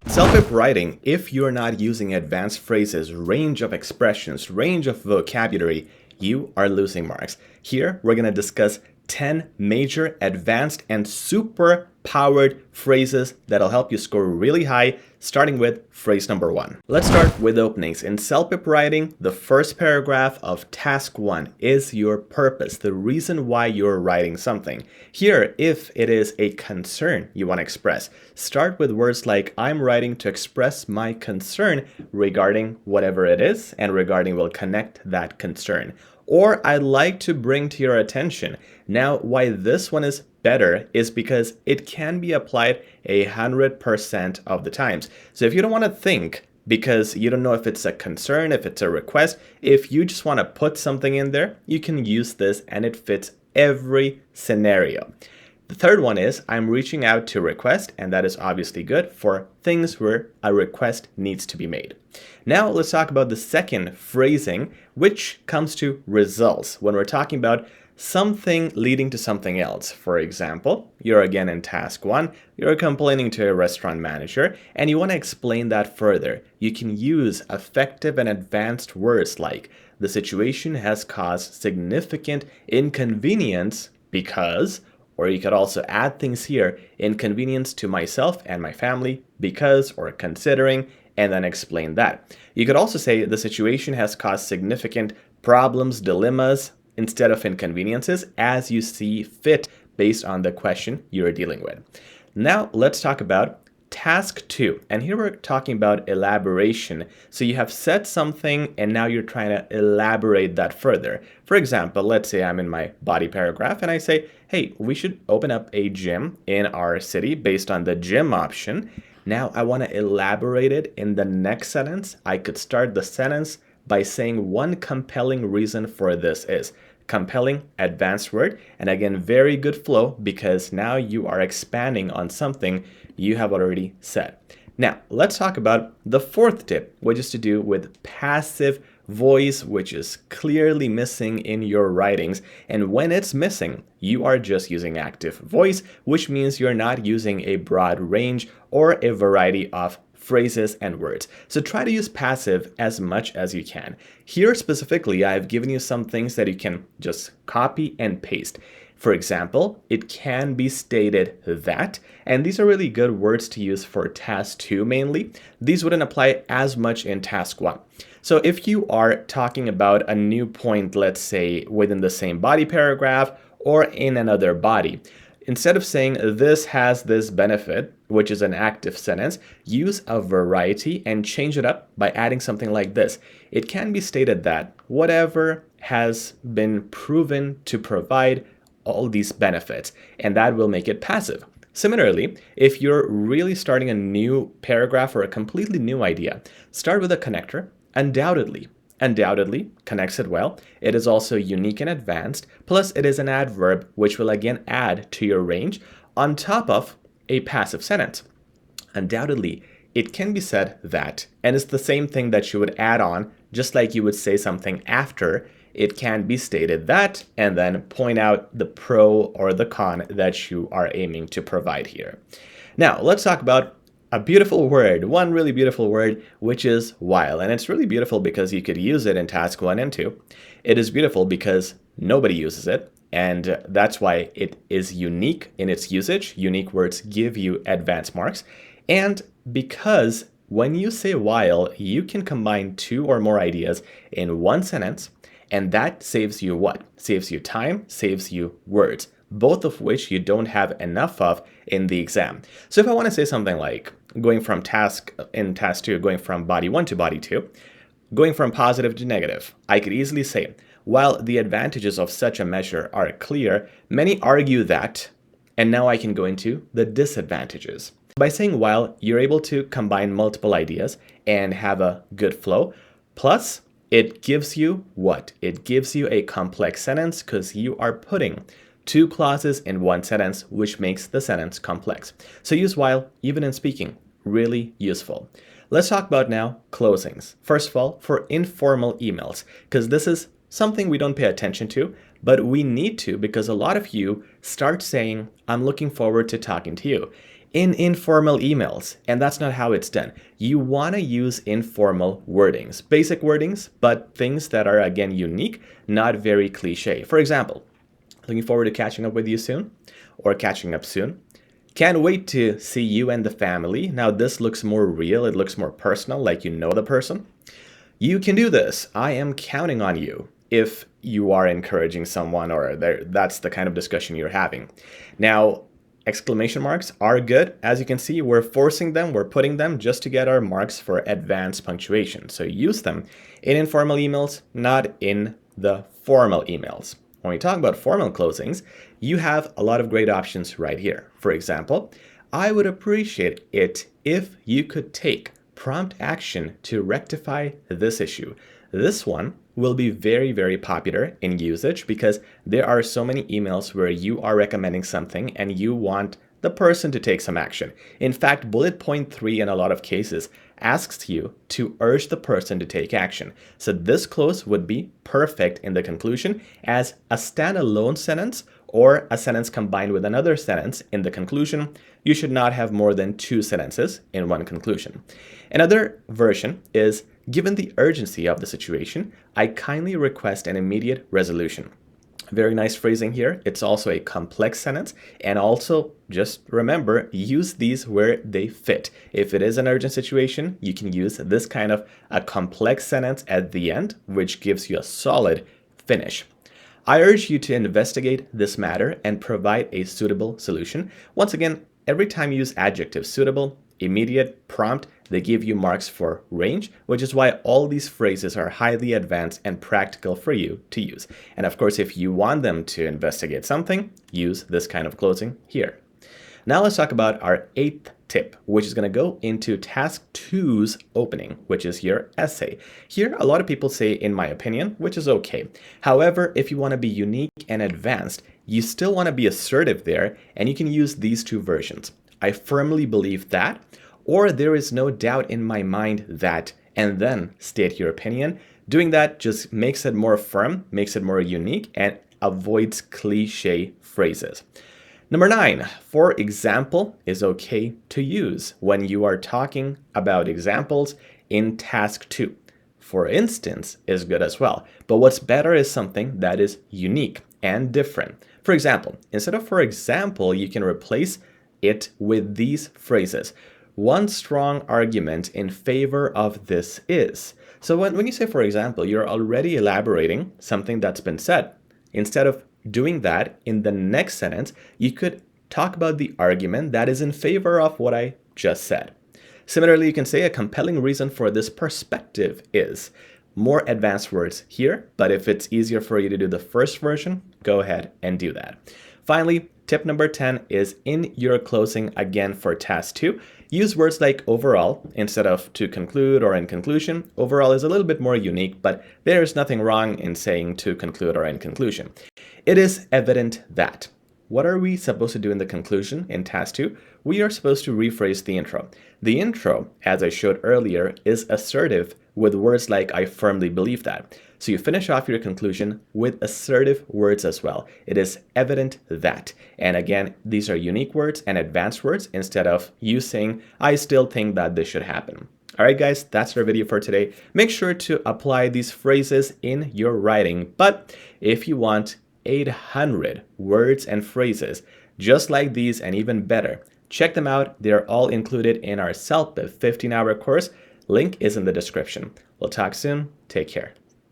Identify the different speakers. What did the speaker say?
Speaker 1: CELPIP writing, if you're not using advanced phrases, range of expressions, range of vocabulary, you are losing marks. Here, we're going to discuss 10 major, advanced, and super powered phrases that'll help you score really high, starting with phrase number 1. Let's start with openings. In CELPIP writing, the first paragraph of task 1 is your purpose, the reason why you're writing something. Here, if it is a concern you want to express, start with words like, I'm writing to express my concern regarding whatever it is, and regarding will connect that concern. Or I'd like to bring to your attention. Now, why this one is better is because it can be applied 100% of the times. So if you don't want to think because you don't know if it's a concern, if it's a request, if you just want to put something in there, you can use this and it fits every scenario. The third one is I'm reaching out to request, and that is obviously good for things where a request needs to be made. Now let's talk about the second phrasing, which comes to results when we're talking about something leading to something else. For example, you're again in task 1, you're complaining to a restaurant manager, and you want to explain that further. You can use effective and advanced words like, the situation has caused significant inconvenience because, or you could also add things here, inconvenience to myself and my family because, or considering, and then explain that. You could also say the situation has caused significant problems, dilemmas, instead of inconveniences, as you see fit based on the question you're dealing with. Now let's talk about task 2, and here we're talking about elaboration. So you have said something and now you're trying to elaborate that further. For example, let's say I'm in my body paragraph and I say, hey, we should open up a gym in our city based on the gym option. Now I want to elaborate it in the next sentence. I could start the sentence by saying one compelling reason for this is. Compelling, advanced word, and again, very good flow because now you are expanding on something you have already said. Now, let's talk about the fourth tip, which is to do with passive voice, which is clearly missing in your writings. And when it's missing, you are just using active voice, which means you're not using a broad range or a variety of phrases and words. So try to use passive as much as you can. Here specifically, I've given you some things that you can just copy and paste. For example, it can be stated that, and these are really good words to use for task 2 mainly. These wouldn't apply as much in task 1. So if you are talking about a new point, let's say within the same body paragraph or in another body, instead of saying this has this benefit, which is an active sentence, use a variety and change it up by adding something like this. It can be stated that whatever has been proven to provide all these benefits, and that will make it passive. Similarly, if you're really starting a new paragraph or a completely new idea, start with a connector, undoubtedly. Undoubtedly connects it well. It is also unique and advanced, plus it is an adverb which will again add to your range on top of a passive sentence. Undoubtedly, it can be said that, and it's the same thing that you would add on, just like you would say something after. It can be stated that, and then point out the pro or the con that you are aiming to provide here. Now, let's talk about a beautiful word, one really beautiful word, which is while. And it's really beautiful because you could use it in task 1 and 2. It is beautiful because nobody uses it. And that's why it is unique in its usage. Unique words give you advanced marks. And because when you say while, you can combine 2 or more ideas in one sentence. And that saves you what? Saves you time, saves you words, both of which you don't have enough of in the exam. So if I want to say something like going from task 2, going from body 1 to body 2, going from positive to negative, I could easily say, while the advantages of such a measure are clear, many argue that, and now I can go into the disadvantages. By saying while, you're able to combine multiple ideas and have a good flow, plus it gives you what? It gives you a complex sentence because you are putting 2 clauses in one sentence, which makes the sentence complex. So use while, even in speaking, really useful. Let's talk about now closings. First of all, for informal emails, because this is something we don't pay attention to, but we need to because a lot of you start saying, I'm looking forward to talking to you. in informal emails, and that's not how it's done. You want to use informal wordings, basic wordings, but things that are, again, unique, not very cliche. For example, looking forward to catching up with you soon, or catching up soon. Can't wait to see you and the family. Now this looks more real, it looks more personal, like you know the person. You can do this. I am counting on you, if you are encouraging someone or that's the kind of discussion you're having. Now, exclamation marks are good. As you can see, we're forcing them, we're putting them just to get our marks for advanced punctuation. So use them in informal emails, not in the formal emails. When we talk about formal closings, you have a lot of great options right here. For example, I would appreciate it if you could take prompt action to rectify this issue. This one will be very, very popular in usage because there are so many emails where you are recommending something and you want the person to take some action. In fact, bullet point 3 in a lot of cases asks you to urge the person to take action. So this clause would be perfect in the conclusion as a standalone sentence or a sentence combined with another sentence in the conclusion. You should not have more than 2 sentences in one conclusion. Another version is, given the urgency of the situation, I kindly request an immediate resolution. Very nice phrasing here. It's also a complex sentence. And also, just remember, use these where they fit. If it is an urgent situation, you can use this kind of a complex sentence at the end, which gives you a solid finish. I urge you to investigate this matter and provide a suitable solution. Once again, every time you use adjectives, suitable, immediate, prompt, they give you marks for range, which is why all these phrases are highly advanced and practical for you to use. And of course, if you want them to investigate something, use this kind of closing here. Now let's talk about our 8th tip, which is going to go into task 2's opening, which is your essay. Here, a lot of people say, in my opinion, which is okay. However, if you want to be unique and advanced, you still want to be assertive there, and you can use these 2 versions. I firmly believe that, or there is no doubt in my mind that, and then state your opinion. Doing that just makes it more firm, makes it more unique, and avoids cliche phrases. Number 9, for example is okay to use when you are talking about examples in task 2. For instance is good as well, but what's better is something that is unique and different. For example, instead of for example, you can replace it with these phrases. One strong argument in favor of this is. So when you say, for example, you're already elaborating something that's been said. Instead of doing that in the next sentence, you could talk about the argument that is in favor of what I just said. Similarly, you can say a compelling reason for this perspective is. More advanced words here, but if it's easier for you to do the first version, go ahead and do that. Finally, tip number 10 is in your closing again for task 2. Use words like overall instead of to conclude or in conclusion. Overall is a little bit more unique, but there's nothing wrong in saying to conclude or in conclusion. It is evident that. What are we supposed to do in the conclusion in task 2? We are supposed to rephrase the intro. The intro, as I showed earlier, is assertive with words like I firmly believe that. So you finish off your conclusion with assertive words as well. It is evident that. And again, these are unique words and advanced words instead of you saying, I still think that this should happen. All right, guys, that's our video for today. Make sure to apply these phrases in your writing. But if you want 800 words and phrases just like these and even better, check them out. They're all included in our CELPIP 15-hour course. Link is in the description. We'll talk soon. Take care.